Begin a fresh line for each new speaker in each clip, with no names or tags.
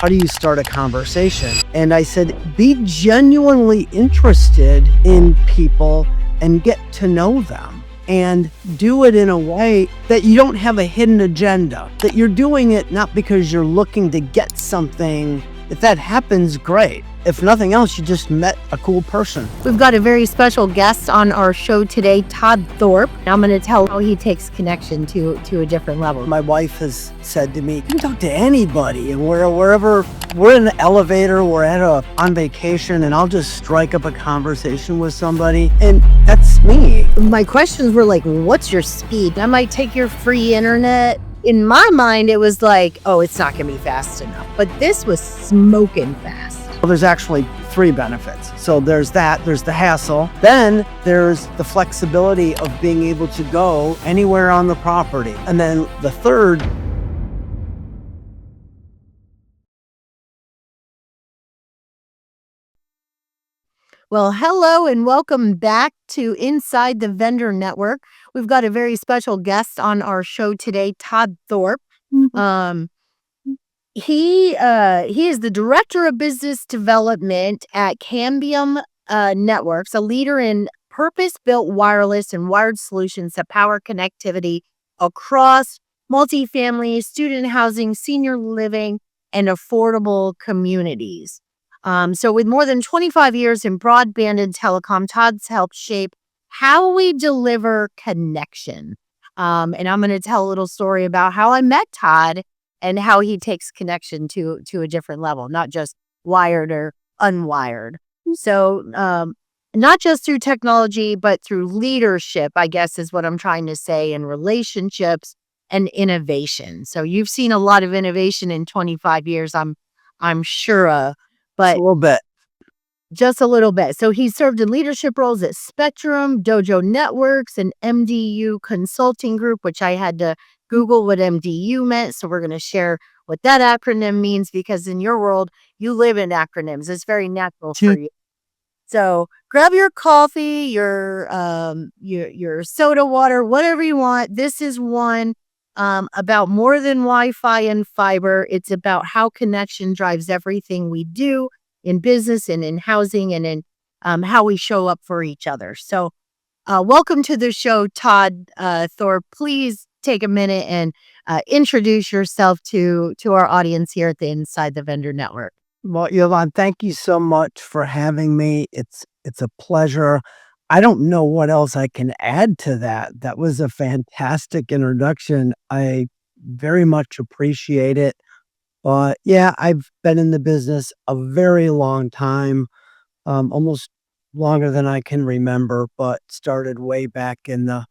how do you start a conversation? And I said, be genuinely interested in people and get to know them. And do it in a way that you don't have a hidden agenda, that you're doing it not because you're looking to get something. If that happens, great. If nothing else, you just met a cool person.
We've got a very special guest on our show today, Todd Thorpe. I'm going to tell how he takes connection to a different level.
My wife has said to me, you can talk to anybody, and wherever we're in the elevator, we're on vacation, and I'll just strike up a conversation with somebody, and that's me.
My questions were like, what's your speed? I might take your free internet. In my mind, it was like, oh, it's not going to be fast enough. But this was smoking fast.
Well, there's actually 3 benefits. So there's the hassle. Then there's the flexibility of being able to go anywhere on the property. And then the third,
well, hello and welcome back to Inside the Vendor Network. We've got a very special guest on our show today, Todd Thorpe. He is the Director of Business Development at Cambium Networks, a leader in purpose-built wireless and wired solutions that power connectivity across multifamily, student housing, senior living, and affordable communities. So with more than 25 years in broadband and telecom, Todd's helped shape how we deliver connection. And I'm going to tell a little story about how I met Todd and how he takes connection to a different level, not just wired or unwired. So not just through technology, but through leadership, I guess is what I'm trying to say, and relationships and innovation. So you've seen a lot of innovation in 25 years, I'm sure, but
a little bit.
Just a little bit. So he served in leadership roles at Spectrum, Dojo Networks, and MDU Consulting Group, which I had to Google what MDU meant. So we're going to share what that acronym means, because in your world, you live in acronyms. It's very natural for you. So grab your coffee, your soda water, whatever you want. This is one about more than Wi-Fi and fiber. It's about how connection drives everything we do in business and in housing, and in how we show up for each other. So welcome to the show, Todd Thorpe. Please take a minute and introduce yourself to our audience here at the Inside the Vendor Network.
Well, Yvonne, thank you so much for having me. It's a pleasure. I don't know what else I can add to that. That was a fantastic introduction. I very much appreciate it. Yeah, I've been in the business a very long time, almost longer than I can remember, but started way back in the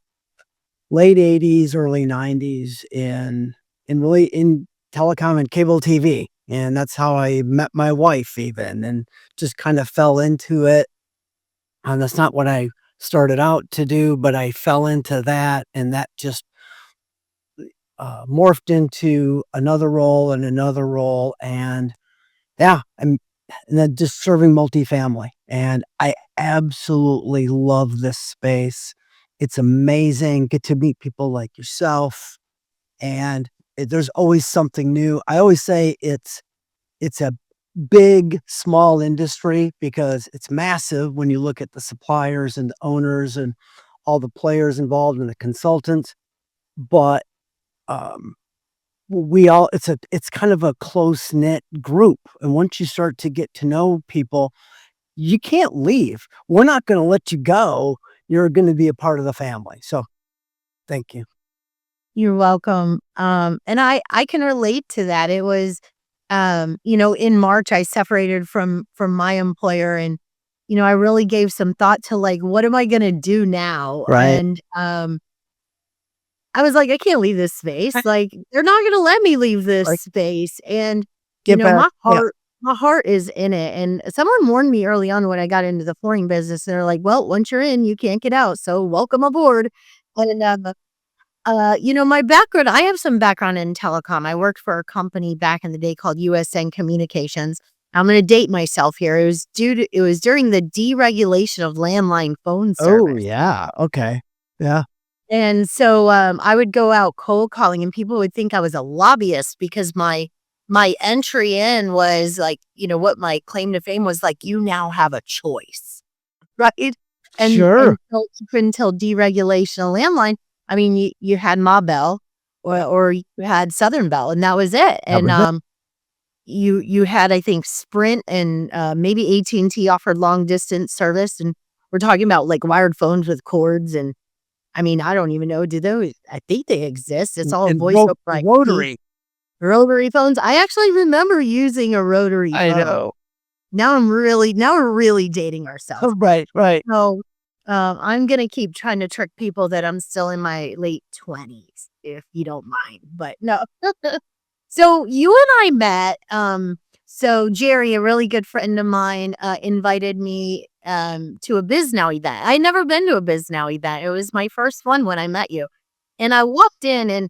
late 80s, early 90s in telecom and cable TV. And that's how I met my wife even, and just kind of fell into it. And that's not what I started out to do, but I fell into that, and that just morphed into another role and another role. And yeah, and then just serving multifamily. And I absolutely love this space. It's amazing. Get to meet people like yourself. And there's always something new. I always say it's a big, small industry, because it's massive when you look at the suppliers and the owners and all the players involved and the consultants. But it's kind of a close-knit group. And once you start to get to know people, you can't leave. We're not going to let you go. You're going to be a part of the family. So thank you.
You're welcome. And I can relate to that. It was, in March, I separated from my employer, and, I really gave some thought to, like, what am I going to do now?
Right.
And, I was like, I can't leave this space. Like, they're not going to let me leave this space. And, my heart is in it. And someone warned me early on when I got into the flooring business. They're like, well, once you're in, you can't get out. So welcome aboard. And, my background, I have some background in telecom. I worked for a company back in the day called USN Communications. I'm going to date myself here. It was during the deregulation of landline phone service.
Oh, yeah. Okay. Yeah.
And so I would go out cold calling, and people would think I was a lobbyist because my my entry in was like, what my claim to fame was like, you now have a choice, right? And
Sure.
until deregulation of landline, I mean, you had Ma Bell or you had Southern Bell, and that was it.
That
And
was it.
you had, I think, Sprint and maybe AT&T offered long distance service, and we're talking about like wired phones with cords. And I mean, I don't even know, do those? I think they exist. It's all
And
voice over IP.
rotary.
Rotary phones. I actually remember using a rotary
I
phone.
know.
Now we're really dating ourselves.
Right, right.
So I'm gonna keep trying to trick people that I'm still in my late 20s, if you don't mind. But no. So you and I met. So Jerry, a really good friend of mine, invited me to a Biz Now event. I'd never been to a Biz Now event. It was my first one when I met you. And I walked in, and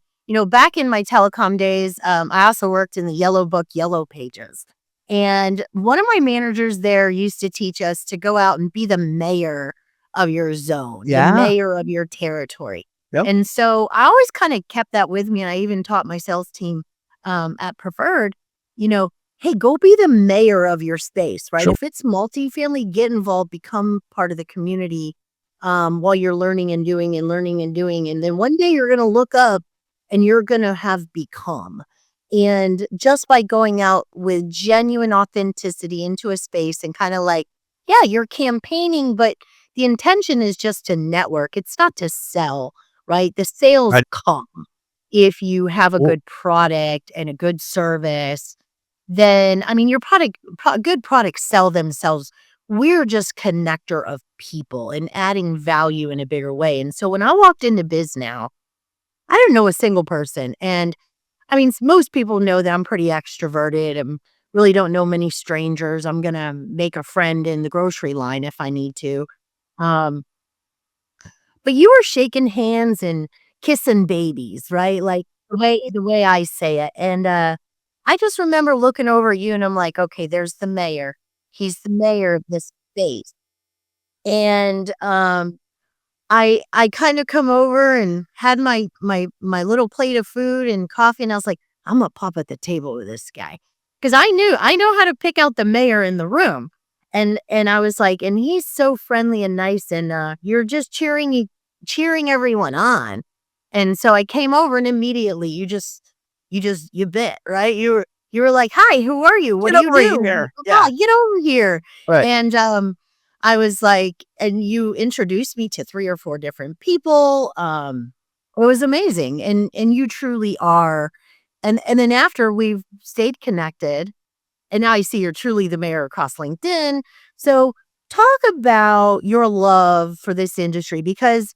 back in my telecom days, I also worked in the Yellow Book, Yellow Pages. And one of my managers there used to teach us to go out and be the mayor of your zone, the
Yeah.
mayor of your territory.
Yep.
And so I always kind of kept that with me. And I even taught my sales team at Preferred, hey, go be the mayor of your space, right?
Sure.
If it's multifamily, get involved, become part of the community while you're learning and doing and learning and doing. And then one day you're going to look up and you're going to have become. And just by going out with genuine authenticity into a space and kind of like, yeah, you're campaigning, but the intention is just to network. It's not to sell, right? The sales
Right.
come if you have a
Well,
good product and a good service. Then, I mean, your good products sell themselves. We're just connector of people and adding value in a bigger way. And so when I walked into Biz Now, I didn't know a single person. And I mean, most people know that I'm pretty extroverted and really don't know many strangers. I'm going to make a friend in the grocery line if I need to. Um, but you were shaking hands and kissing babies, right? Like the way I say it. And I just remember looking over at you and I'm like, okay, there's the mayor. He's the mayor of this space. And I kind of come over and had my little plate of food and coffee, and I was like, I'm gonna pop at the table with this guy because I know how to pick out the mayor in the room, and I was like, and he's so friendly and nice, and you're just cheering everyone on, and so I came over and immediately you bit right. You were like, hi, who are you? What
get
do you
over
do?
here.
Yeah,
Yeah.
get over here,
Right.
and I was like, and you introduced me to 3 or 4 different people. It was amazing. And you truly are. And then after we've stayed connected, and now I see you're truly the mayor across LinkedIn. So talk about your love for this industry, because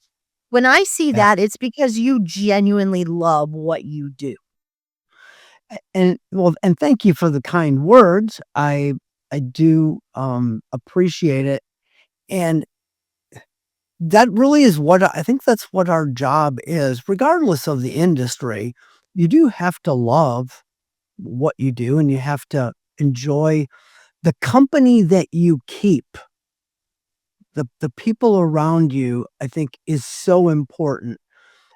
when I see
Yeah.
that, it's because you genuinely love what you do.
And thank you for the kind words. I do appreciate it. And that really is what I think that's what our job is, regardless of the industry. You do have to love what you do and you have to enjoy the company that you keep. The people around you, I think, is so important.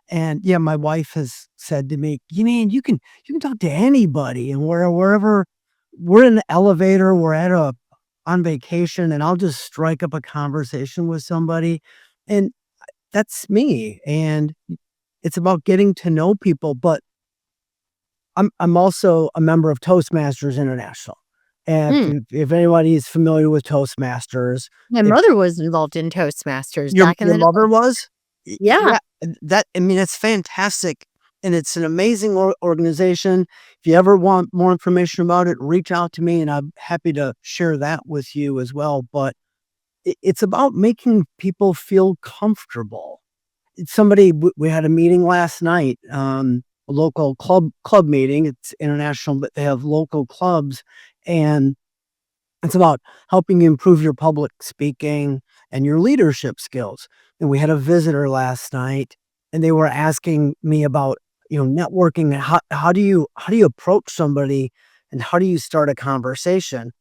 And yeah, my wife has said to me, "You mean you can talk to anybody and wherever we're in the elevator, we're at a on vacation, and I'll just strike up a conversation with somebody." And that's me. And it's about getting to know people, but I'm also a member of Toastmasters International. And
Hmm.
if anybody is familiar with Toastmasters,
My
if
mother was involved in Toastmasters
your
back in
your
the
mother
day.
was?
Yeah.
Yeah, that I mean, it's fantastic, and it's an amazing organization. If you ever want more information about it, reach out to me, and I'm happy to share that with you as well, but it's about making people feel comfortable. We had a meeting last night, a local club meeting. It's international, but they have local clubs, and it's about helping you improve your public speaking and your leadership skills. And we had a visitor last night, and they were asking me about, networking and how do you approach somebody and how do you start a conversation?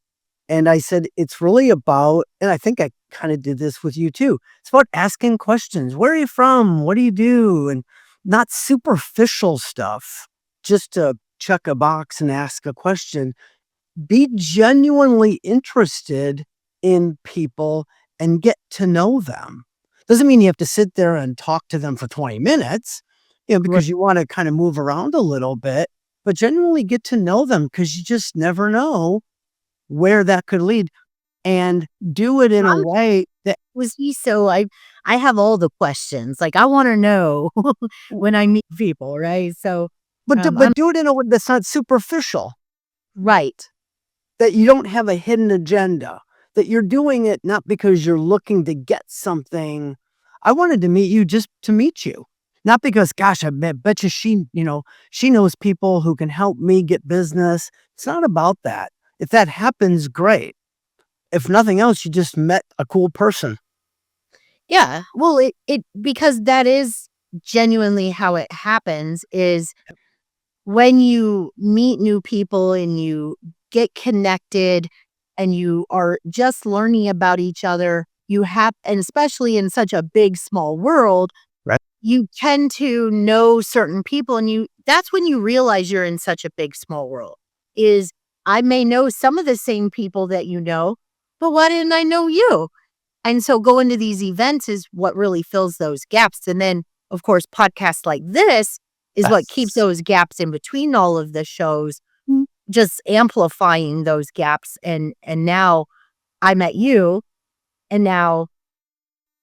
And I said, it's really about, and I think I kind of did this with you too. It's about asking questions. Where are you from? What do you do? And not superficial stuff, just to check a box and ask a question. Be genuinely interested in people and get to know them. Doesn't mean you have to sit there and talk to them for 20 minutes,
Right.
because you want to kind of move around a little bit, but genuinely get to know them because you just never know where that could lead, and do it in a
How
way that
was he so I have all the questions. Like I want to know when I meet people, right? So
but
I'm
do it in a way that's not superficial.
right.
That you don't have a hidden agenda, that you're doing it not because you're looking to get something. I wanted to meet you just to meet you, not because, gosh, bet you she knows people who can help me get business. It's not about that. If that happens, great. If nothing else, you just met a cool person.
Yeah. Well, it because that is genuinely how it happens is when you meet new people and you get connected and you are just learning about each other, you have, and especially in such a big, small world,
Right.
you tend to know certain people and that's when you realize you're in such a big, small world is I may know some of the same people that you know, but why didn't I know you? And so going to these events is what really fills those gaps. And then, of course, podcasts like this is what keeps
Yes.
those gaps in between all of the shows, just amplifying those gaps. And now I met you, and now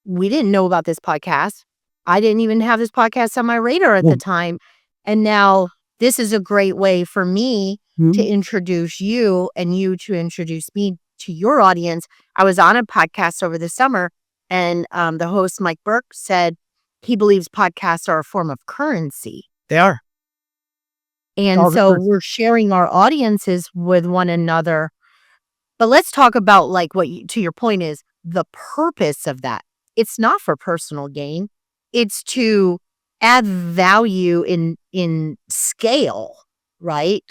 we didn't know about this podcast. I didn't even have this podcast on my radar at the
Well,
time. And now this is a great way for me to
mhm.
introduce you and you to introduce me to your audience. I was on a podcast over the summer, and the host, Mike Burke, said he believes podcasts are a form of currency.
They are.
And
All the
so
first.
we're sharing our audiences with one another. But let's talk about like to your point is the purpose of that. It's not for personal gain. It's to add value in scale, right?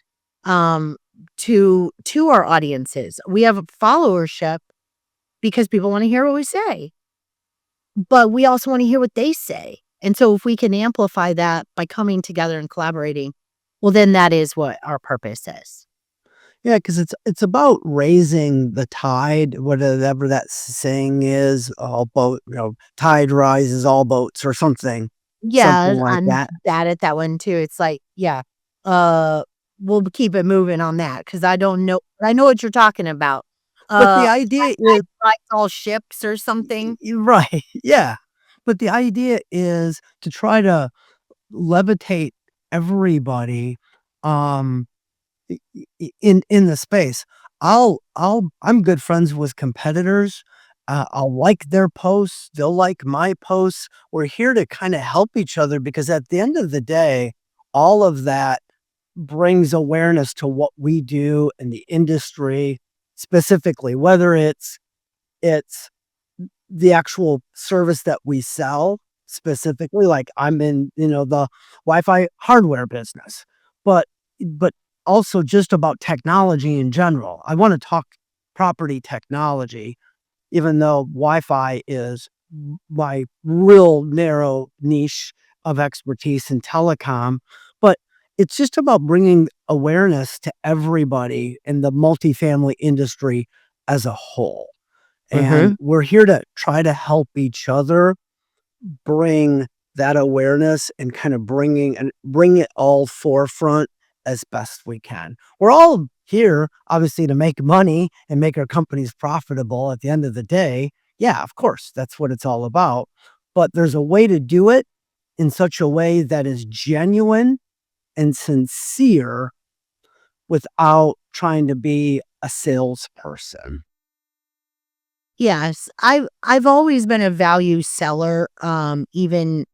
Um to our audiences. We have a followership because people want to hear what we say, but we also want to hear what they say. And so if we can amplify that by coming together and collaborating, well then that is what our purpose is.
Yeah, because it's about raising the tide, whatever that saying is, all boat, tide rises all boats or something
Yeah,
like
I'm
that.
bad at that one too. It's like, yeah, uh, we'll keep it moving on that because I don't know. I know what you're talking about.
But the
I
idea is
like all ships or something.
you're right, yeah. But the idea is to try to levitate everybody, um in the space. I'm good friends with competitors. I'll like their posts, they'll like my posts. We're here to kinda help each other because at the end of the day, all of that brings awareness to what we do in the industry, specifically, whether it's the actual service that we sell specifically, like I'm in, the Wi-Fi hardware business, but but also just about technology in general. I wanna talk property technology, even though Wi-Fi is my real narrow niche of expertise in telecom, but it's just about bringing awareness to everybody in the multifamily industry as a whole. And
Mhm.
we're here to try to help each other bring that awareness and kind of bring it all forefront as best we can. We're all here, obviously, to make money and make our companies profitable at the end of the day. Yeah, of course, that's what it's all about. But there's a way to do it in such a way that is genuine and sincere without trying to be a salesperson.
Yes, I've always been a value seller, even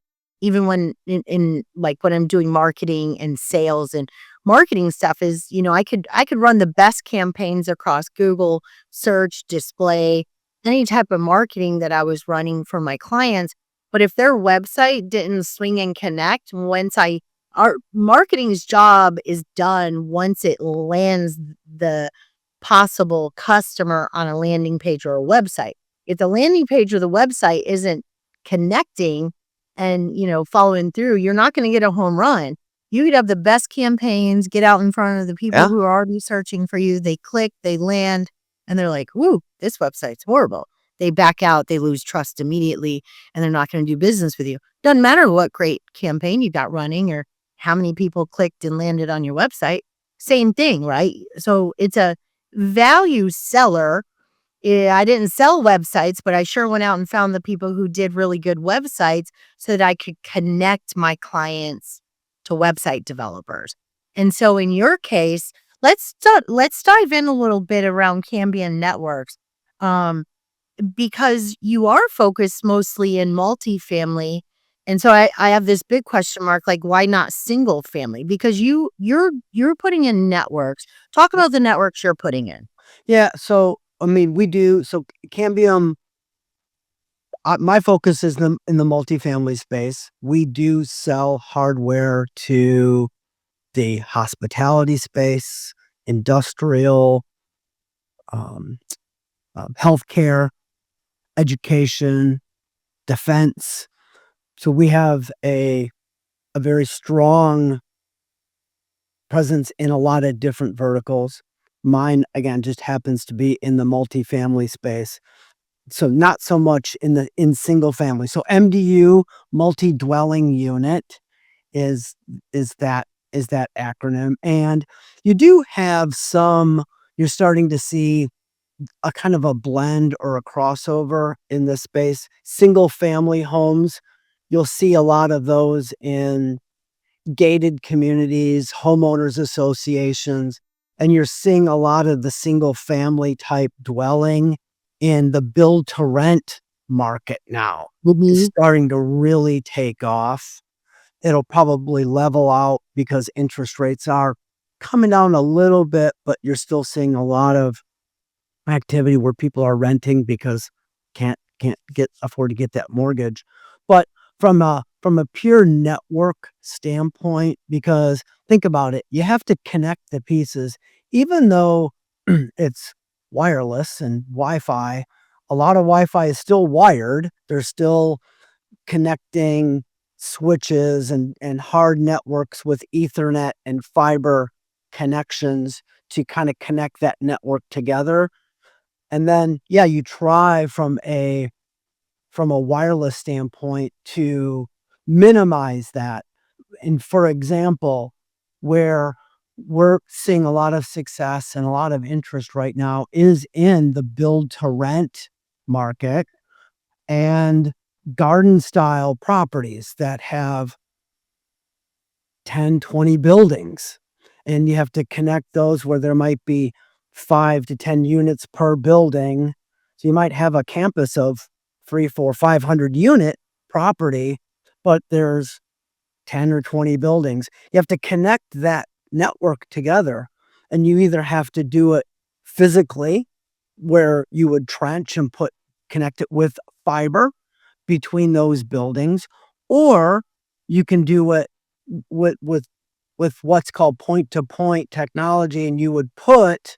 when in like when I'm doing marketing and sales and marketing stuff is, I could run the best campaigns across Google search, display, any type of marketing that I was running for my clients. But if their website didn't swing and connect, our marketing's job is done once it lands the possible customer on a landing page or a website. If the landing page or the website isn't connecting and, following through, you're not going to get a home run. You could have the best campaigns, get out in front of the people
Yeah.
who are already searching for you. They click, they land, and they're like, "Woo, this website's horrible." They back out, they lose trust immediately, and they're not going to do business with you. Doesn't matter what great campaign you got running or how many people clicked and landed on your website. Same thing, right? So it's a value seller. I didn't sell websites, but I sure went out and found the people who did really good websites so that I could connect my clients to website developers. And so in your case, let's dive in a little bit around Cambium Networks. Um, because you are focused mostly in multifamily. And so I have this big question mark, like why not single family? Because you're putting in networks. Talk about the networks you're putting in.
Yeah, so, I mean, we do so Cambium, my focus is in the multifamily space. We do sell hardware to the hospitality space, industrial, um, healthcare, education, defense. So we have a very strong presence in a lot of different verticals. Mine, again, just happens to be in the multifamily space. So not so much in single family. So MDU, multi-dwelling unit, is is that is that acronym. And you do have some you're starting to see a kind of a blend or a crossover in this space. Single family homes, you'll see a lot of those in gated communities, homeowners associations, and you're seeing a lot of the single family type dwelling in the build to rent market now is
Mhm.
starting to really take off. It'll probably level out because interest rates are coming down a little bit, but you're still seeing a lot of activity where people are renting because can't get afford to get that mortgage. But from a pure network standpoint, because think about it, you have to connect the pieces. Even though it's wireless and Wi-Fi, a lot of Wi-Fi is still wired. There's still connecting switches and hard networks with Ethernet and fiber connections to kind of connect that network together. And then, yeah, you try from a wireless standpoint to minimize that. And for example, where we're seeing a lot of success and a lot of interest right now is in the build to rent market and garden style properties that have 10, 20 buildings. And you have to connect those where there might be 5 to 10 units per building. So you might have a campus of 3, 4, 500 unit property, but there's 10 or 20 buildings. You have to connect that network together, and you either have to do it physically, where you would trench and connect it with fiber between those buildings, or you can do it with with with what's called point to point technology, and you would put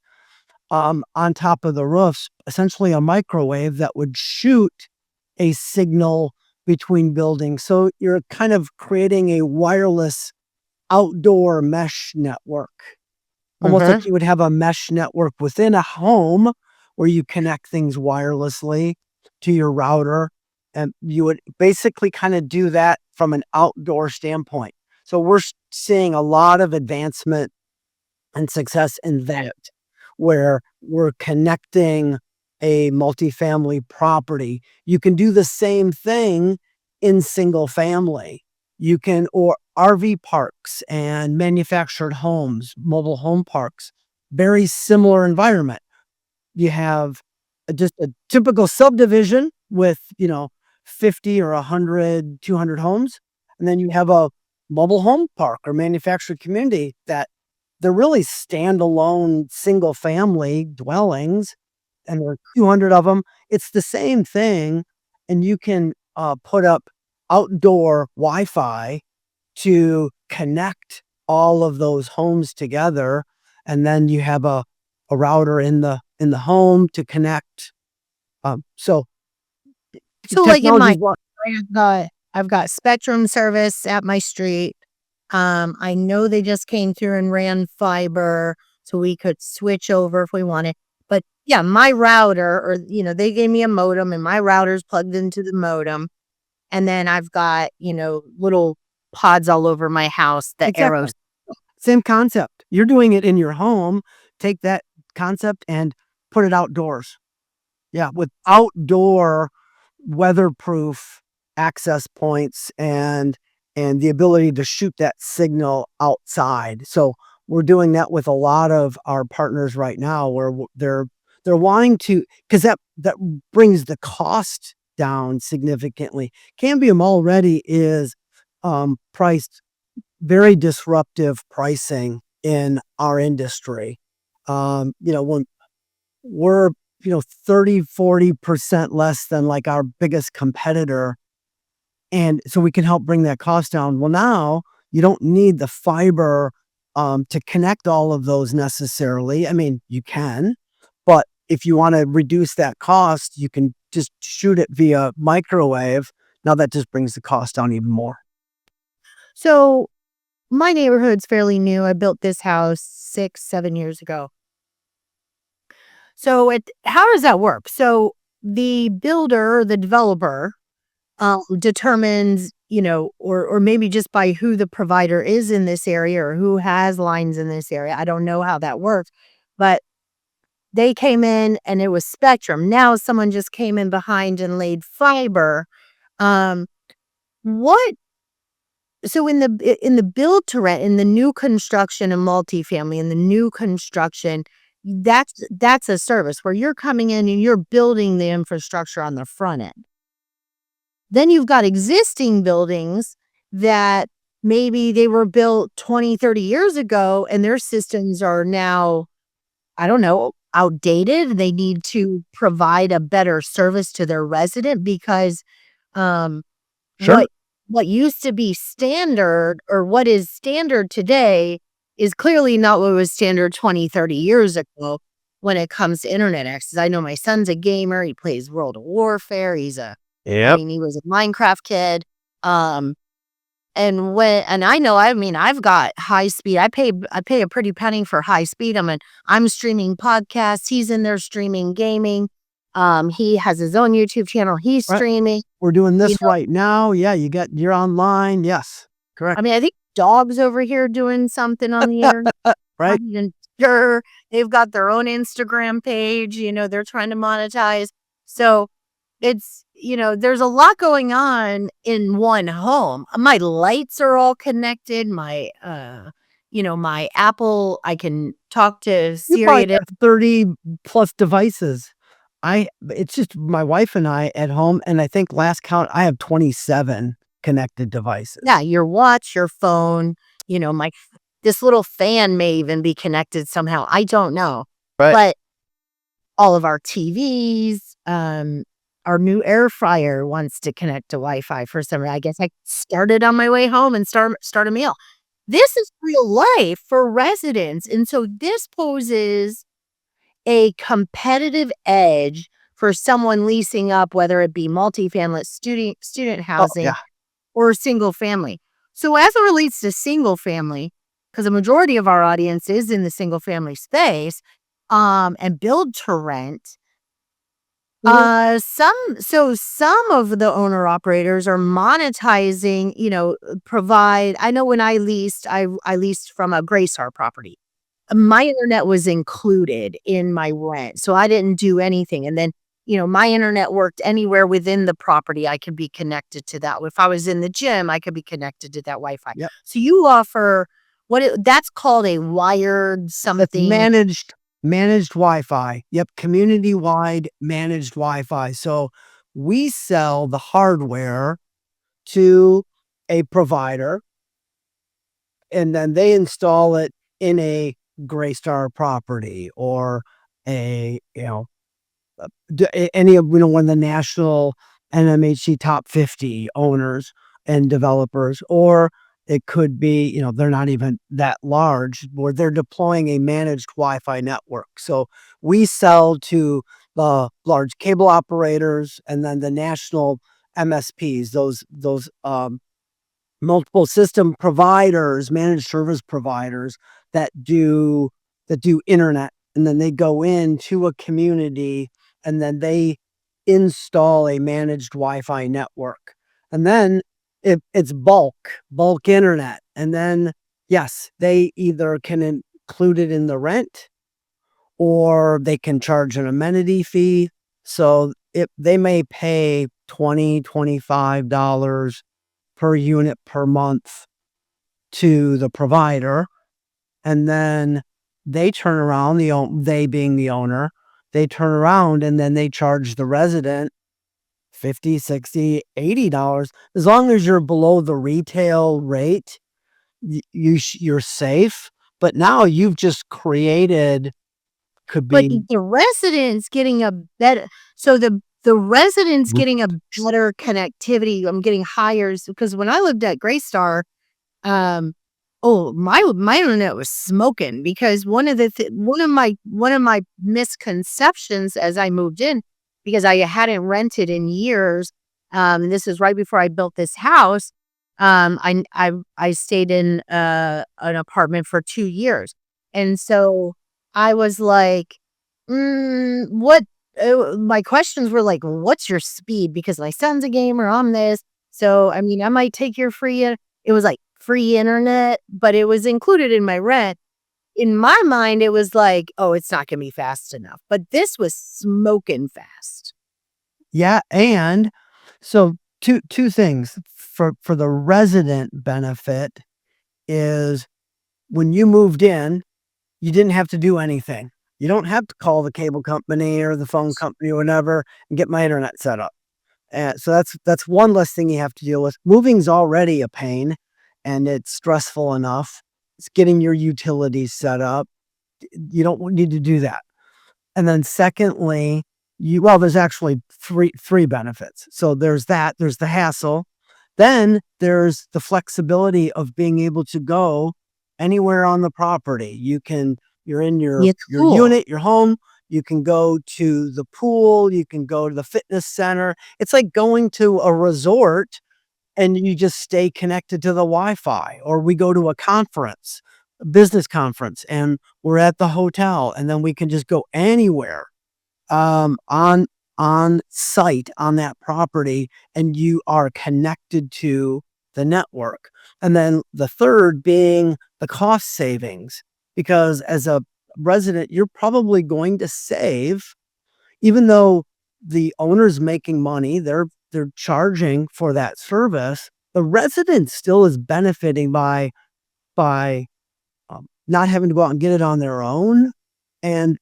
on top of the roofs essentially a microwave that would shoot a signal between buildings. So you're kind of creating a wireless outdoor mesh network, almost like
Uh-huh.
you would have a mesh network within a home where you connect things wirelessly to your router, and you would basically kinda do that from an outdoor standpoint. So we're seeing a lot of advancement and success in that, where we're connecting a multifamily property. You can do the same thing in single family. You can or RV parks and manufactured homes, mobile home parks, very similar environment. You have just a typical subdivision with, 50 or 100, 200 homes, and then you have a mobile home park or manufactured community that they're really standalone single family dwellings, and there are 200 of them. It's the same thing, and you can, put up outdoor Wi-Fi to connect all of those homes together, and then you have a router in the home to connect. So
So like in my
technology's what
I've got Spectrum service at my street. I know they just came through and ran fiber, so we could switch over if we wanted. But yeah, my router, or they gave me a modem, and my router's plugged into the modem, and then I've got little pods all over my house. The arrows.
Exactly. Same concept. You're doing it in your home. Take that concept and put it outdoors. Yeah, with outdoor weatherproof access points and the ability to shoot that signal outside. So we're doing that with a lot of our partners right now, where they're wanting to, because that brings the cost down significantly. Cambium already is priced very disruptive pricing in our industry. When we're 30-40% less than like our biggest competitor, and so we can help bring that cost down. Well, now you don't need the fiber to connect all of those necessarily. I mean, you can, but if you want to reduce that cost, you can just shoot it via microwave. Now that just brings the cost down even more.
So my neighborhood's fairly new. I built this house 6-7 years ago. So how does that work? So the builder, the developer, determines, or maybe just by who the provider is in this area or who has lines in this area. I don't know how that works, but they came in and it was Spectrum. Now someone just came in behind and laid fiber. Um, what So in the build to rent, in the new construction and multifamily, in the new construction, that's a service where you're coming in and you're building the infrastructure on the front end. Then you've got existing buildings that maybe they were built 20, 30 years ago and their systems are now, I don't know, outdated. They need to provide a better service to their resident because um,
Sure.
what used to be standard, or what is standard today, is clearly not what was standard 20, 30 years ago when it comes to internet access. I know my son's a gamer. He plays World of Warfare.
Yep.
He was a Minecraft kid. Um, and I've got high speed. I pay a pretty penny for high speed. I'm streaming podcasts. He's in there streaming gaming. He has his own YouTube channel. He's
Right.
streaming.
We're doing
You
this right now. Yeah, you're online. Yes, correct.
I think dogs over here doing something on the internet.
Right.
I'm not even sure. They've got their own Instagram page. They're trying to monetize. So there's a lot going on in one home. My lights are all connected. My Apple, I can talk to
You
Siri.
probably have 30 plus devices. It's just my wife and I at home, and I think last count, I have 27 connected devices.
Yeah, your watch, your phone, this little fan may even be connected somehow. I don't know.
Right.
But all of our TVs, our new air fryer wants to connect to Wi-Fi for some reason. I guess I started on my way home and start a meal. This is real life for residents. And so this poses a competitive edge for someone leasing up, whether it be multifamily, student
Oh,
housing,
yeah.
or single family. So as it relates to single family, because a majority of our audience is in the single family space, and build to rent, some of the owner operators are monetizing, provide. I know when I leased, I leased from a Graystar property. My internet was included in my rent, so I didn't do anything. And then, my internet worked anywhere within the property. I could be connected to that. If I was in the gym, I could be connected to that Wi-Fi.
Yep.
So you offer that's called a wired
That's
something.
managed Wi-Fi. Yep, community-wide managed Wi-Fi. So we sell the hardware to a provider, and then they install it in a Graystar property or any of one of the national NMHC top 50 owners and developers, or it could be, they're not even that large, where they're deploying a managed Wi-Fi network. So we sell to the large cable operators and then the national MSPs, those multiple system providers, managed service providers that do internet, and then they go into a community and then they install a managed Wi-Fi network. And then it's bulk internet. And then yes, they either can include it in the rent or they can charge an amenity fee. So they may pay $20, $25 per unit per month to the provider, and then they turn around, they being the owner, they turn around and then they charge the resident 50, 60, $80. As long as you're below the retail rate, you're safe. But now you've just created, could
But
be
the residents getting a better, so the residents getting a better connectivity, I'm getting higher, because when I lived at Greystar, um, oh, my internet was smoking, because one of my misconceptions as I moved in, because I hadn't rented in years, and this is right before I built this house, I stayed in, an apartment for 2 years, and so I was like, what my questions were like, "What's your speed?" Because my son's a gamer, I'm this. So, I mean, I might take your it was like free internet, but it was included in my rent. In my mind, it was like, "Oh, it's not gonna be fast enough." But this was smoking fast.
yeah, and so two things for the resident benefit is when you moved in, you didn't have to do anything. You don't have to call the cable company or the phone company or whatever and get my internet set up. So that's one less thing you have to deal with. Moving's already a pain, and it's stressful enough. It's getting your utilities set up. You don't need to do that. And then secondly, there's actually three benefits. So there's the hassle. Then there's the flexibility of being able to go anywhere on the property. You're in your
It's
your
cool.
unit, your home, you can go to the pool, you can go to the fitness center. It's like going to a resort and you just stay connected to the Wi-Fi. Or we go to a conference, a business conference, and we're at the hotel, and then we can just go anywhere on site on that property, and you are connected to the network. And then the third being the cost savings, because as a resident, you're probably going to save, even though the owner's making money, they're charging for that service. The resident still is benefiting by not having to go out and get it on their own. And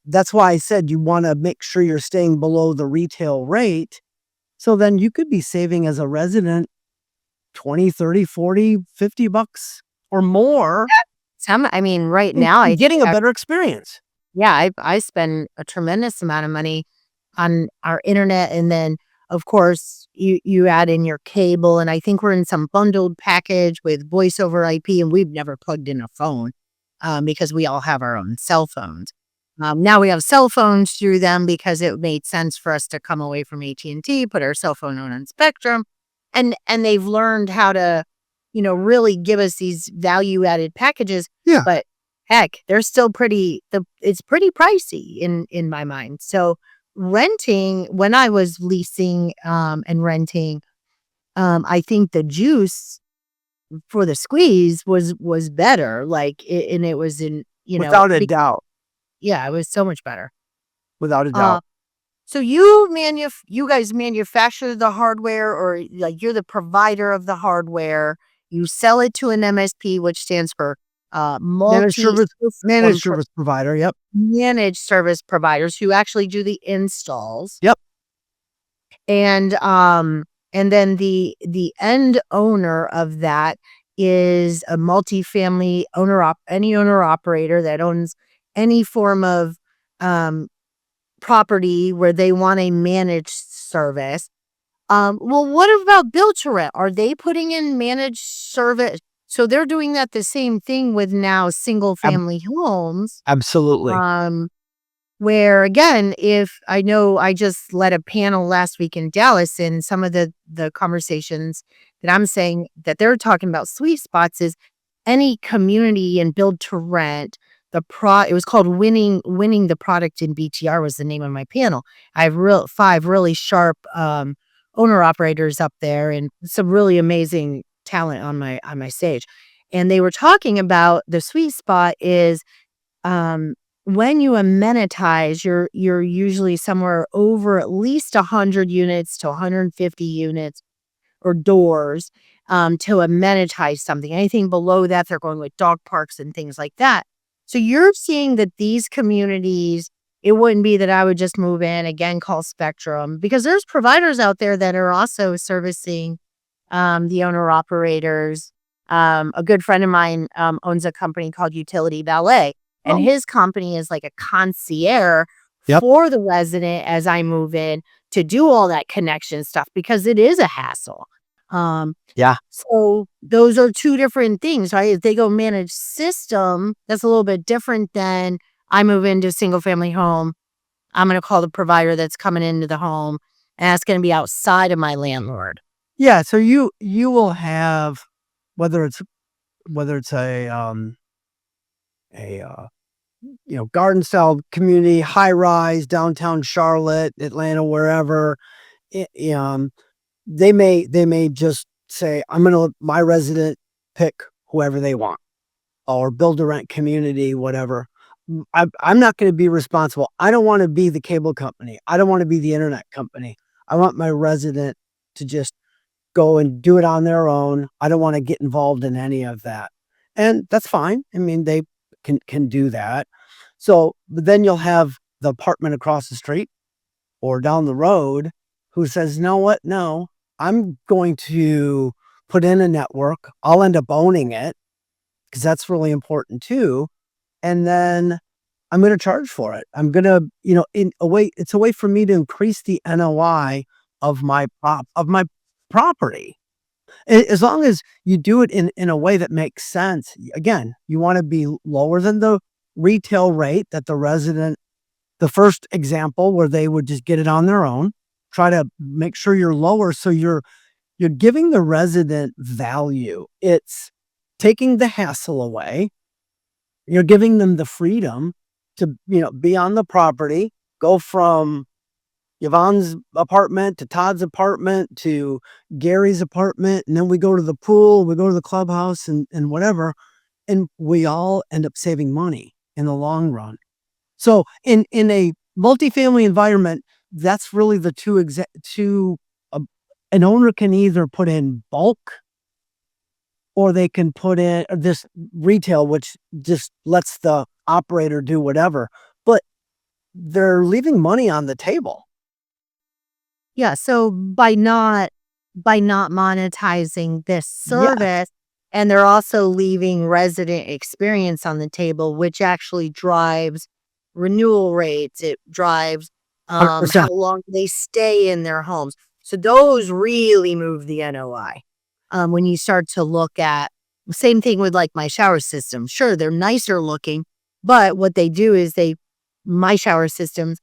that's why I said you wanna make sure you're staying below the retail rate. So then you could be saving as a resident 20, 30, 40, $50 or more
I mean, right
and
now, I think
getting a better experience.
yeah, I spend a tremendous amount of money on our internet, and then, of course, you add in your cable, and I think we're in some bundled package with voice over IP, and we've never plugged in a phone, because we all have our own cell phones. Now we have cell phones through them because it made sense for us to come away from AT&T, put our cell phone on Spectrum, and they've learned how to, really give us these value added packages.
Yeah.
But heck, they're still it's pretty pricey in my mind. So renting, when I was leasing, and renting, I think the juice for the squeeze was better. Like, and it was in,
Without a doubt,
yeah, it was so much better.
without a
Uh,
doubt.
so you guys manufacture the hardware, or like you're the provider of the hardware. You sell it to an MSP, which stands for
Managed
multi
service managed service provider, yep,
managed service providers, who actually do the installs.
yep.
And then the end owner of that is a multifamily any owner operator that owns any form of um property where they want a managed service. Well, what about build to rent? Are they putting in managed service? So they're doing that the same thing with now single
Ab
family homes.
absolutely.
Um, where again, if I know, I just led a panel last week in Dallas, and some of the conversations that I'm saying that they're talking about sweet spots is any community and build to rent. It was called winning the product in BTR was the name of my panel. I have 5 really sharp owner operators up there and some really amazing talent on my stage. And they were talking about the sweet spot is when you amenitize, you're usually somewhere over at least 100 units to 150 units or doors to amenitize something. Anything below that, they're going with dog parks and things like that. So you're seeing that these communities, it wouldn't be that I would just move in, again, call Spectrum, because there's providers out there that are also servicing the owner operators. A good friend of mine owns a company called Utility Valet, and
Oh,
his company is like a concierge
yep.
for the resident as I move in to do all that connection stuff because it is a hassle. Um,
Yeah.
so those are two different things, right? If they go manage system, that's a little bit different than I move into a single family home. I'm going to call the provider that's coming into the home, and that's going to be outside of my landlord.
Yeah, so you will have whether it's whether it's a garden style community, high rise, downtown Charlotte, Atlanta, wherever, I they may just say, "I'm gonna let my resident pick whoever they want," or build a rent community, whatever. I'm not gonna be responsible. I don't wanna be the cable company. I don't wanna be the internet company. I want my resident to just go and do it on their own. I don't wanna get involved in any of that. And that's fine. I mean, they can do that. So, but then you'll have the apartment across the street or down the road who says, "You know what? No, I'm going to put in a network. I'll end up owning it because that's really important too. And then I'm gonna charge for it. I'm gonna, in a way, it's a way for me to increase the NOI of my property." As long as you do it in a way that makes sense. Again, you wanna be lower than the retail rate that the first example where they would just get it on their own. Try to make sure you're lower so you're giving the resident value. It's taking the hassle away. You're giving them the freedom to, be on the property, go from Yvonne's apartment to Todd's apartment to Gary's apartment, and then we go to the pool, we go to the clubhouse and whatever, and we all end up saving money in the long run. So in a multifamily environment, that's really the two an owner can either put in bulk or they can put in this retail, which just lets the operator do whatever. But they're leaving money on the table.
Yeah, so by not monetizing this
Yes.
service, and they're also leaving resident experience on the table, which actually drives renewal rates. It drives how
100%.
long they stay in their homes. So those really move the NOI. When you start to look at same thing with like my shower system. Sure, they're nicer looking, but what they do is my shower systems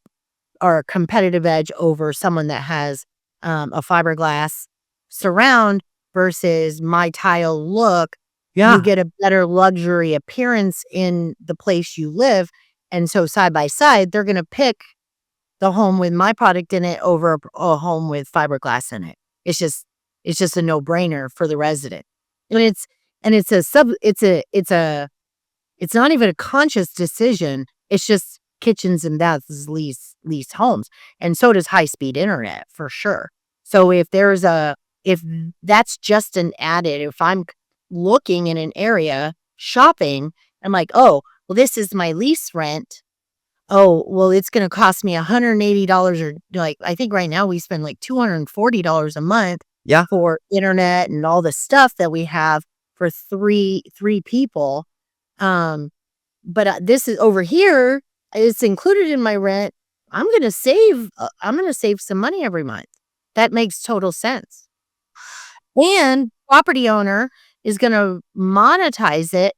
are a competitive edge over someone that has a fiberglass surround versus my tile look. You
Yeah.
get a better luxury appearance in the place you live. And so side by side, they're going to pick the home with my product in it over a home with fiberglass in it. It's just it's just a no-brainer for the resident. And it's a sub it's not even a conscious decision. It's just kitchens and baths lease homes. And so does high-speed internet for sure. So if that's just an added, if I'm looking in an area, shopping, I'm like, "Oh, well, this is my lease rent. Oh, well, it's gonna cost me $180 or like I think right now we spend like $240 a month
Yeah.
for internet and all the stuff that we have for three people. Um, but this is over here, it's included in my rent. I'm gonna save some money every month. That makes total sense. And property owner is gonna monetize it,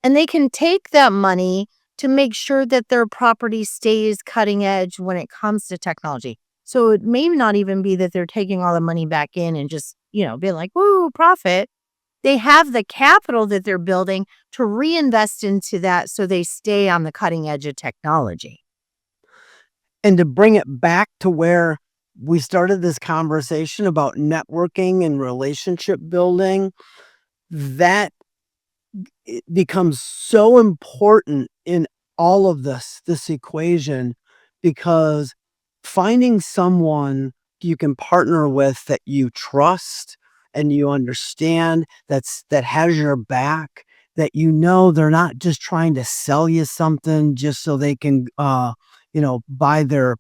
and they can take that money to make sure that their property stays cutting edge when it comes to technology. So it may not even be that they're taking all the money back in and just, being like, woo, profit. They have the capital that they're building to reinvest into that so they stay on the cutting edge of technology.
And to bring it back to where we started this conversation about networking and relationship building, that it becomes so important in all of this equation, because finding someone you can partner with that you trust and you understand, that has your back, that they're not just trying to sell you something just so they can buy their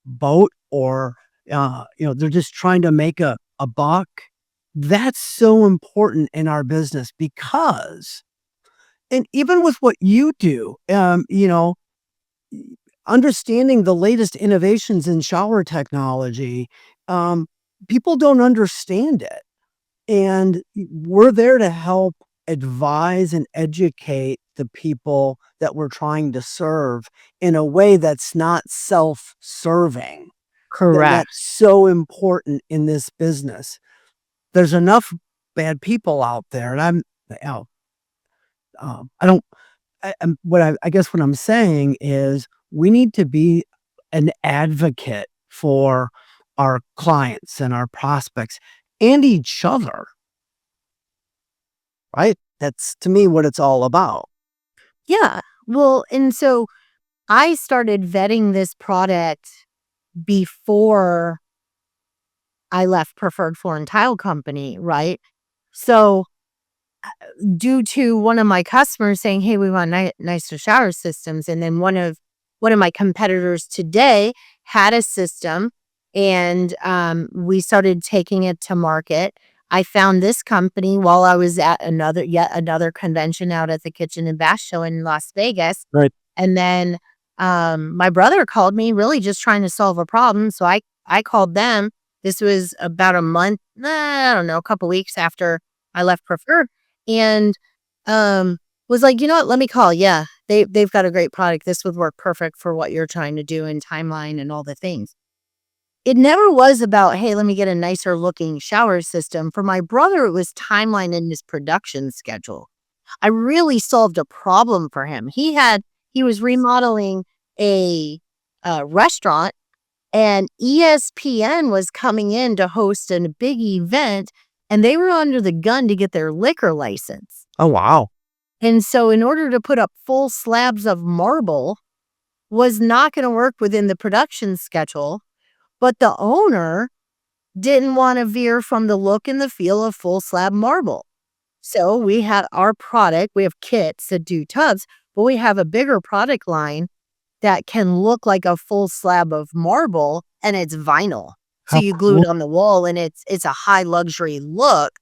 boat, or they're just trying to make a buck. That's so important in our business, because and even with what you do, understanding the latest innovations in shower technology, um, people don't understand it. And we're there to help advise and educate the people that we're trying to serve in a way that's not self-serving.
Correct.
That's so important in this business. There's enough bad people out there, and you know, I don't I guess what I'm saying is we need to be an advocate for our clients and our prospects and each other, right? That's, to me, what it's all about.
Yeah. Well, and so I started vetting this product before I left Preferred Floor and Tile Company, right? So due to one of my customers saying, "Hey, we want nicer shower systems," and then one of my competitors today had a system, and we started taking it to market. I found this company while I was at yet another convention out at the Kitchen and Bath Show in Las Vegas,
Right.
and then my brother called me, really just trying to solve a problem. So I called them. This was about a month, I don't know, a couple weeks after I left Preferred, and was like, you know what, let me call. Yeah, they've got a great product. This would work perfect for what you're trying to do and timeline and all the things. It never was about, hey, let me get a nicer looking shower system. For my brother, it was timeline in his production schedule. I really solved a problem for him. He was remodeling a restaurant, and ESPN was coming in to host a big event, and they were under the gun to get their liquor license.
Oh, wow.
And so in order to put up full slabs of marble was not going to work within the production schedule, but the owner didn't want to veer from the look and the feel of full slab marble. So we had our product, we have kits that do tubs, but we have a bigger product line that can look like a full slab of marble, and it's vinyl. So
How
you glue
cool.
it on the wall, and it's a high luxury look.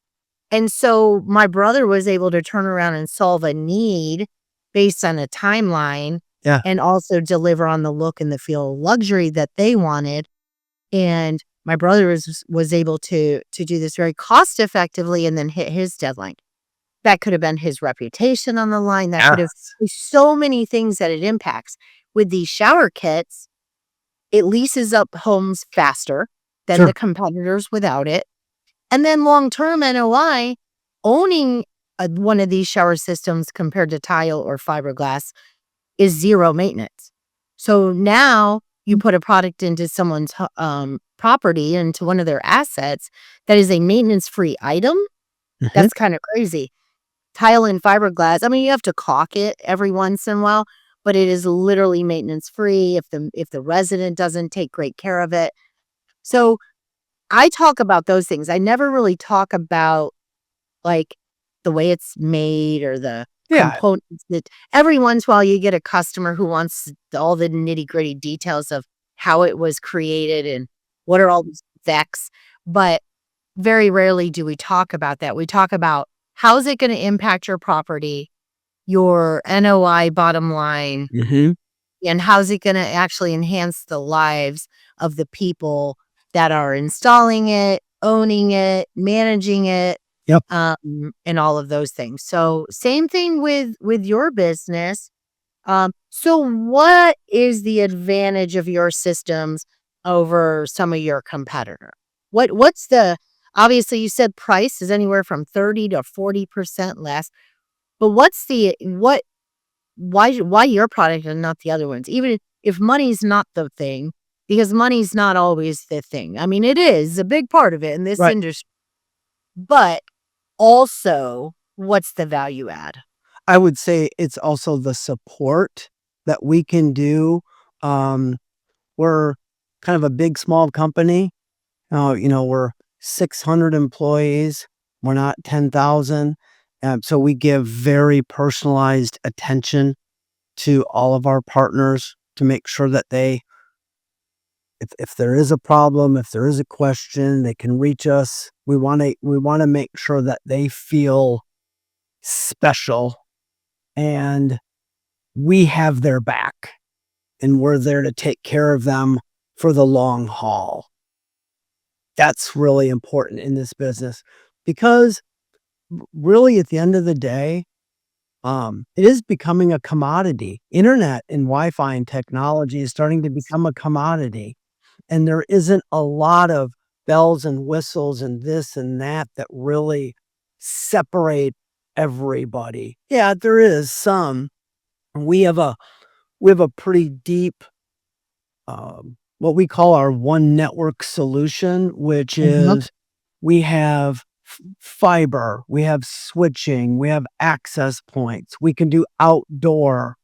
And so my brother was able to turn around and solve a need based on a timeline,
Yeah.
and also deliver on the look and the feel of luxury that they wanted. And my brother was able to do this very cost effectively and then hit his deadline. That could have been his reputation on the line. That could have
Yes.
there's so many things that it impacts. With these shower kits, it leases up homes faster than
Sure.
the competitors without it. And then long-term NOI, owning one of these shower systems compared to tile or fiberglass is zero maintenance. So now you put a product into someone's property, into one of their assets, that is a maintenance-free item.
Mhm.
That's kind of crazy. Tile and fiberglass, I mean, you have to caulk it every once in a while, but it is literally maintenance-free if the resident doesn't take great care of it. So I talk about those things. I never really talk about, like, the way it's made or the
Yeah.
components. That every once in a while you get a customer who wants all the nitty-gritty details of how it was created and what are all these specs, but very rarely do we talk about that. We talk about how is it gonna impact your property, your NOI bottom line,
Mhm.
and how's it gonna actually enhance the lives of the people that are installing it, owning it, managing it,
Yep.
and all of those things. So same thing with your business. So what is the advantage of your systems over some of your competitor? What's the obviously you said price is anywhere from 30 to 40% less, but what's the what why your product and not the other ones? Even if money's not the thing, because money's not always the thing. I mean, it is a big part of it in this
Right.
industry, but also what's the value add?
I would say it's also the support that we can do. Um, we're kind of a big, small company. We're 600 employees. We're not 10,000. So we give very personalized attention to all of our partners to make sure that if there is a problem, if there is a question, they can reach us. We want to make sure that they feel special and we have their back and we're there to take care of them for the long haul. That's really important in this business because really at the end of the day, it is becoming a commodity. Internet and Wi-Fi and technology is starting to become a commodity. And there isn't a lot of bells and whistles and this and that that really separate everybody. Yeah, there is some. We have a pretty deep what we call our one network solution, which
Mhm.
is we have fiber, we have switching, we have access points, we can do outdoor.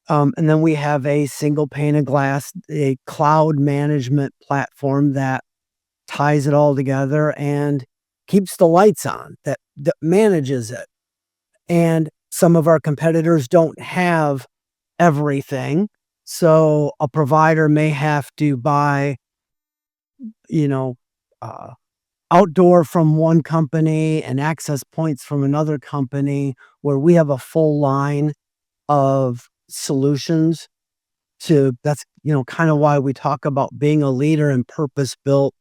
And then we have a single pane of glass, a cloud management platform that ties it all together and keeps the lights on, that manages it. And some of our competitors don't have everything. So a provider may have to buy, you know, uh, outdoor from one company and access points from another company, where we have a full line of solutions to that's, kind of why we talk about being a leader in purpose-built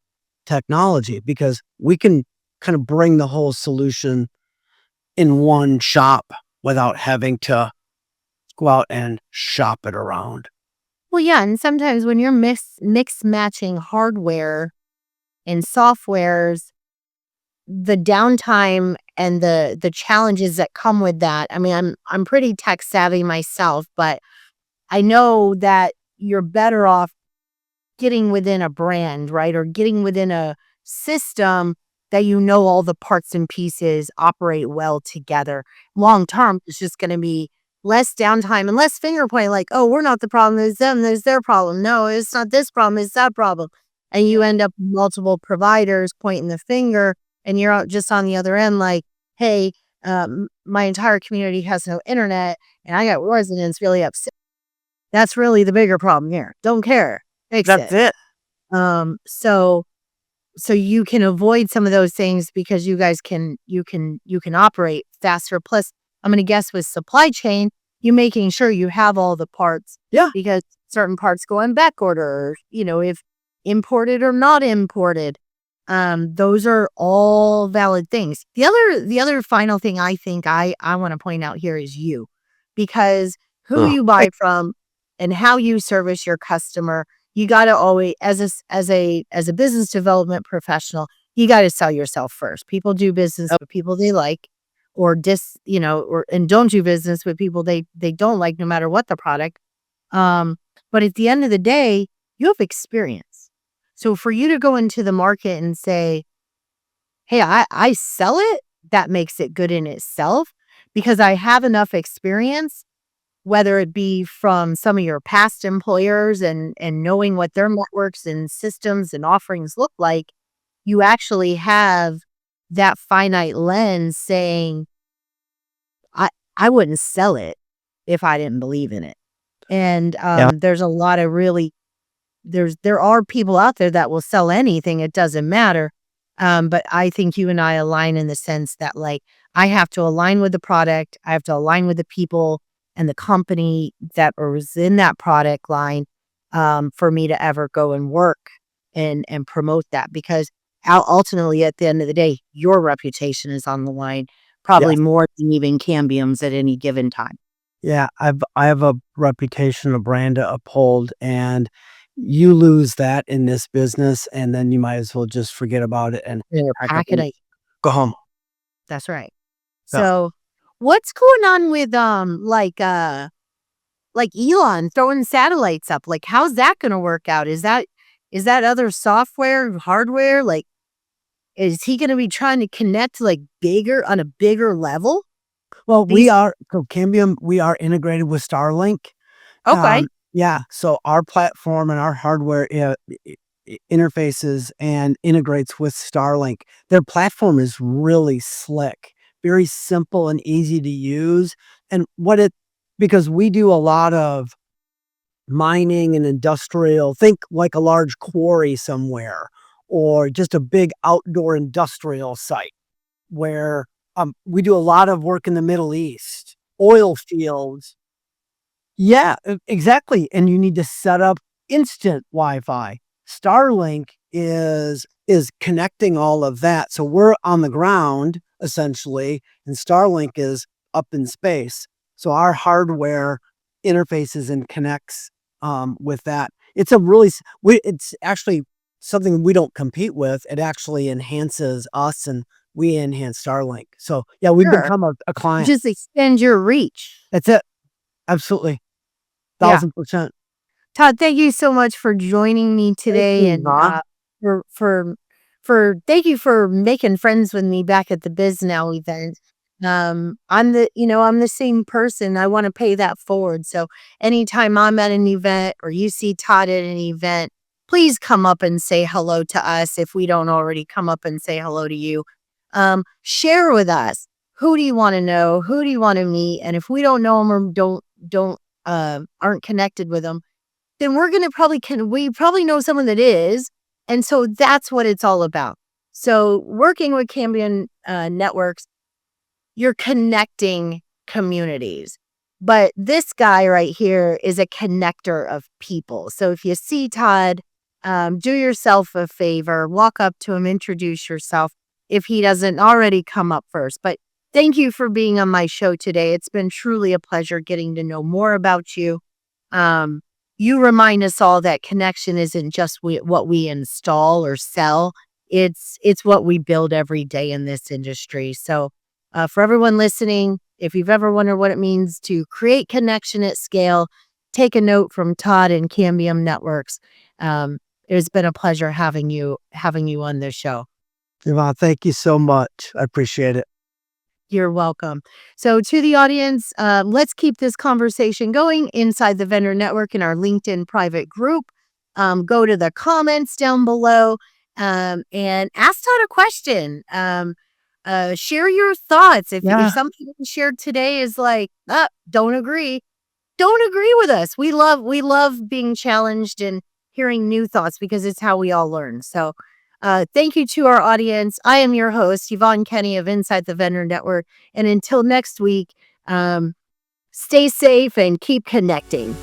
technology, because we can kind of bring the whole solution in one shop without having to go out and shop it around.
Well, yeah, and sometimes when you're mix matching hardware and softwares, the downtime and the challenges that come with that. I mean, I'm pretty tech savvy myself, but I know that you're better off getting within a brand, right? Or getting within a system that you know all the parts and pieces operate well together. Long term, it's just going to be less downtime and less finger pointing like, oh, we're not the problem. There's them. There's their problem. No, it's not this problem. It's that problem. And you end up with multiple providers pointing the finger and you're out just on the other end like, hey, my entire community has no internet and I got residents really upset. That's really the bigger problem here. Don't care. Fix
That's
it.
it.
So you can avoid some of those things because you guys you can operate faster. Plus, I'm gonna guess with supply chain, you making sure you have all the parts
Yeah.
because certain parts go on back order, or, if imported or not imported. Those are all valid things. The other final thing I think I want to point out here is you, because who
Oh,
you buy from and how you service your customer, you got to always as a business development professional, you got to sell yourself first. People do business with people they like, or and don't do business with people they don't like, no matter what the product. Um, but at the end of the day, you have experience. So for you to go into the market and say, hey, I sell it, that makes it good in itself because I have enough experience, whether it be from some of your past employers and knowing what their networks and systems and offerings look like. You actually have that finite lens saying, I I wouldn't sell it if I didn't believe in it. And
yeah.
there's a lot of really there are people out there that will sell anything, it doesn't matter. But I think you and I align in the sense that, like, I have to align with the product, I have to align with the people and the company that is in that product line, for me to ever go and work and promote that, because ultimately, at the end of the day, your reputation is on the line, probably
Yes.
more than even Cambium's at any given time.
Yeah, I have a reputation, a brand to uphold, and you lose that in this business, and then you might as well just forget about it and
Yeah,
pack up
pack it
and
up.
go home.
That's right.
Yeah.
So, what's going on with like Elon throwing satellites up? Like, how's that going to work out? Is that other software, hardware? Like, is he going to be trying to connect like bigger on a bigger level?
Well,
These
Cambium, we are integrated with Starlink.
okay,
Yeah, so our platform and our hardware, interfaces and integrates with Starlink. Their platform is really slick, very simple and easy to use, and what it because we do a lot of mining and industrial, think like a large quarry somewhere or just a big outdoor industrial site where, we do a lot of work in the Middle East, oil fields. Yeah, exactly, and you need to set up instant Wi-Fi. Starlink is connecting all of that, so we're on the ground, essentially, and Starlink is up in space. So our hardware interfaces and connects, with that. It's a really s we it's actually something we don't compete with, it actually enhances us, and we enhance Starlink. So, yeah, we've
sure.
become a client.
Just extend your reach.
That's it. Absolutely.
Yeah.
1000%.
Todd, thank you so much for joining me
Thank
today,
you,
and
Ma.
for for thank you for making friends with me back at the Biz Now event. I'm the same person. I want to pay that forward. So anytime I'm at an event or you see Todd at an event, please come up and say hello to us if we don't already come up and say hello to you. Share with us, who do you want to know, who do you want to meet, and if we don't know them or don't aren't connected with them, then we're gonna we probably know someone that is, and so that's what it's all about. So working with Cambium Networks, you're connecting communities. But this guy right here is a connector of people. So if you see Todd, do yourself a favor, walk up to him, introduce yourself if he doesn't already come up first. But thank you for being on my show today. It's been truly a pleasure getting to know more about you. Um, you remind us all that connection isn't just what we install or sell. It's what we build every day in this industry. So for everyone listening, if you've ever wondered what it means to create connection at scale, take a note from Todd and Cambium Networks. Um, it's been a pleasure having you on this show.
Yvonne, thank you so much. I appreciate it.
You're welcome. So, to the audience, let's keep this conversation going inside the vendor network in our LinkedIn private group. Go to the comments down below and ask Todd a question. Share your thoughts. If
Yeah.
something we shared today is like, don't agree with us. We love being challenged and hearing new thoughts because it's how we all learn. So, thank you to our audience. I am your host, Yvonne Kenny of Inside the Vendor Network. And until next week, stay safe and keep connecting.